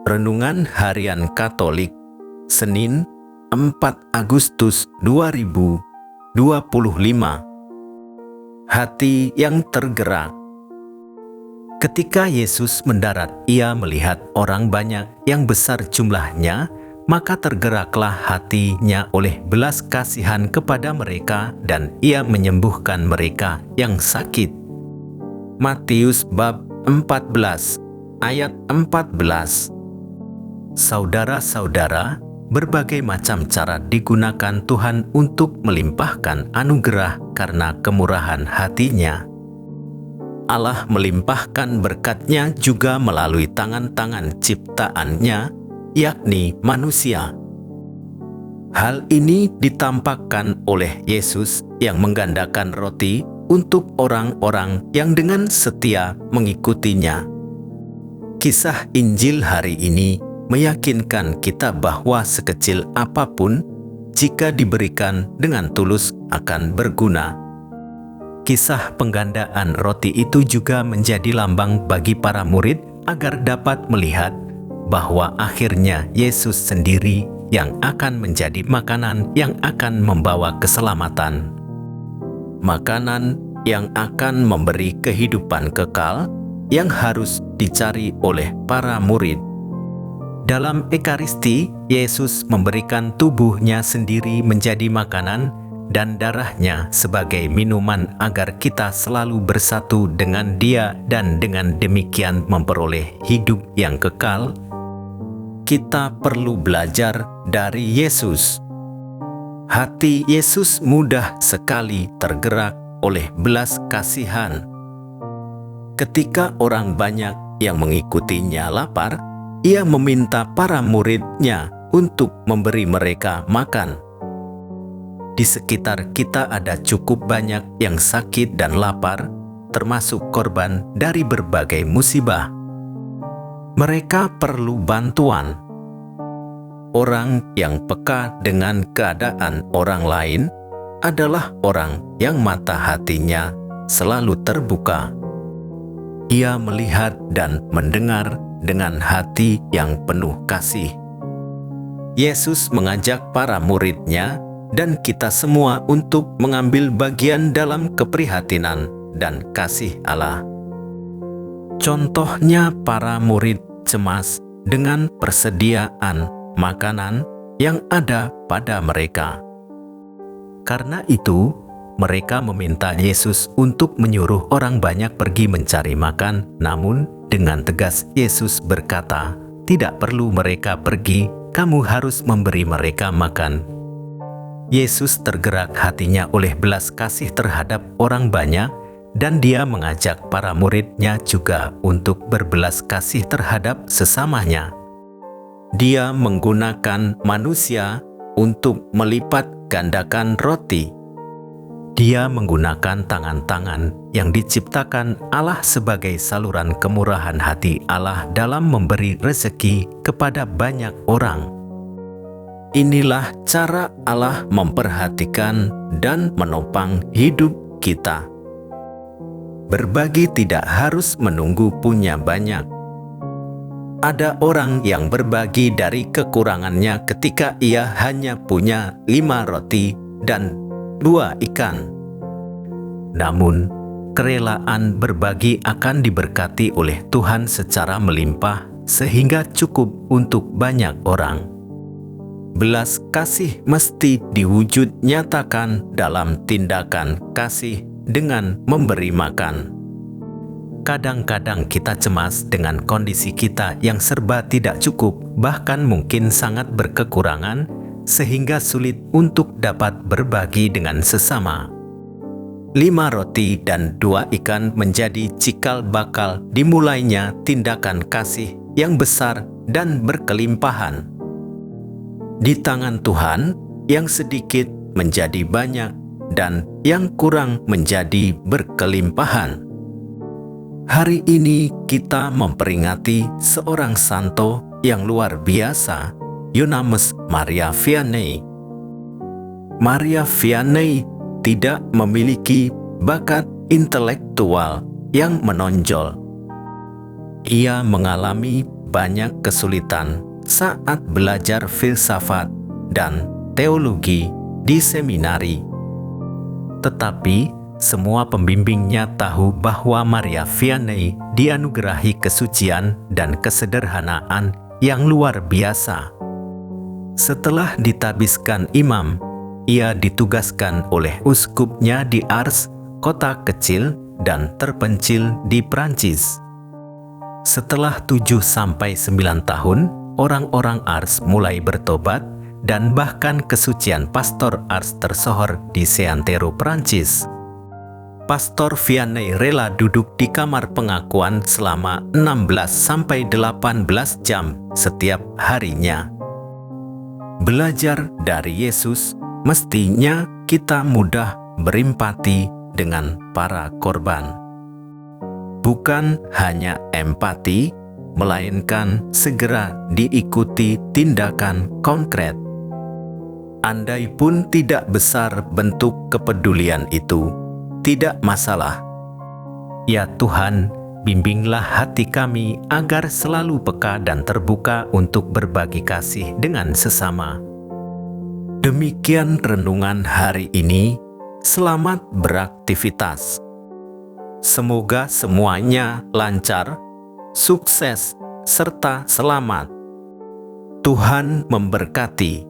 Renungan Harian Katolik, Senin 4 Agustus 2025. Hati yang tergerak. Ketika Yesus mendarat, ia melihat orang banyak yang besar jumlahnya, maka tergeraklah hatinya oleh belas kasihan kepada mereka dan ia menyembuhkan mereka yang sakit. Matius bab 14 ayat 14. Saudara-saudara, berbagai macam cara digunakan Tuhan untuk melimpahkan anugerah karena kemurahan hati-Nya. Allah melimpahkan berkat-Nya juga melalui tangan-tangan ciptaan-Nya, yakni manusia. Hal ini ditampakkan oleh Yesus yang menggandakan roti untuk orang-orang yang dengan setia mengikuti-Nya. Kisah Injil hari ini meyakinkan kita bahwa sekecil apapun, jika diberikan dengan tulus akan berguna. Kisah penggandaan roti itu juga menjadi lambang bagi para murid agar dapat melihat bahwa akhirnya Yesus sendiri yang akan menjadi makanan yang akan membawa keselamatan. Makanan yang akan memberi kehidupan kekal yang harus dicari oleh para murid. Dalam Ekaristi, Yesus memberikan tubuh-Nya sendiri menjadi makanan dan darah-Nya sebagai minuman agar kita selalu bersatu dengan Dia dan dengan demikian memperoleh hidup yang kekal. Kita perlu belajar dari Yesus. Hati Yesus mudah sekali tergerak oleh belas kasihan. Ketika orang banyak yang mengikuti-Nya lapar, Ia meminta para murid-Nya untuk memberi mereka makan. Di sekitar kita ada cukup banyak yang sakit dan lapar, termasuk korban dari berbagai musibah. Mereka perlu bantuan. Orang yang peka dengan keadaan orang lain adalah orang yang mata hatinya selalu terbuka. Ia melihat dan mendengar dengan hati yang penuh kasih. Yesus mengajak para murid-Nya dan kita semua untuk mengambil bagian dalam keprihatinan dan kasih Allah. Contohnya, para murid cemas dengan persediaan makanan yang ada pada mereka. Karena itu, mereka meminta Yesus untuk menyuruh orang banyak pergi mencari makan, namun dengan tegas Yesus berkata, "Tidak perlu mereka pergi, kamu harus memberi mereka makan." Yesus tergerak hatinya oleh belas kasih terhadap orang banyak, dan Dia mengajak para murid-Nya juga untuk berbelas kasih terhadap sesamanya. Dia menggunakan manusia untuk melipat gandakan roti. Dia menggunakan tangan-tangan yang diciptakan Allah sebagai saluran kemurahan hati Allah dalam memberi rezeki kepada banyak orang. Inilah cara Allah memperhatikan dan menopang hidup kita. Berbagi tidak harus menunggu punya banyak. Ada orang yang berbagi dari kekurangannya ketika ia hanya punya 5 roti dan 2 ikan. Namun, kerelaan berbagi akan diberkati oleh Tuhan secara melimpah sehingga cukup untuk banyak orang. Belas kasih mesti diwujud nyatakan dalam tindakan kasih dengan memberi makan. Kadang-kadang kita cemas dengan kondisi kita yang serba tidak cukup, bahkan mungkin sangat berkekurangan, sehingga sulit untuk dapat berbagi dengan sesama. 5 roti dan 2 ikan menjadi cikal bakal dimulainya tindakan kasih yang besar dan berkelimpahan. Di tangan Tuhan, yang sedikit menjadi banyak dan yang kurang menjadi berkelimpahan. Hari ini kita memperingati seorang santo yang luar biasa, Yunames Maria Vianney. Maria Vianney tidak memiliki bakat intelektual yang menonjol. Ia mengalami banyak kesulitan saat belajar filsafat dan teologi di seminari. Tetapi semua pembimbingnya tahu bahwa Maria Vianney dianugerahi kesucian dan kesederhanaan yang luar biasa. Setelah ditabiskan imam, ia ditugaskan oleh uskupnya di Ars, kota kecil dan terpencil di Prancis. Setelah 7-9 tahun, orang-orang Ars mulai bertobat dan bahkan kesucian pastor Ars tersohor di Seantero, Prancis. Pastor Vianney rela duduk di kamar pengakuan selama 16-18 jam setiap harinya. Belajar dari Yesus, mestinya kita mudah berimpati dengan para korban. Bukan hanya empati, melainkan segera diikuti tindakan konkret. Andai pun tidak besar bentuk kepedulian itu, tidak masalah. Ya Tuhan, bimbinglah hati kami agar selalu peka dan terbuka untuk berbagi kasih dengan sesama. Demikian renungan hari ini. Selamat beraktivitas. Semoga semuanya lancar, sukses, serta selamat. Tuhan memberkati.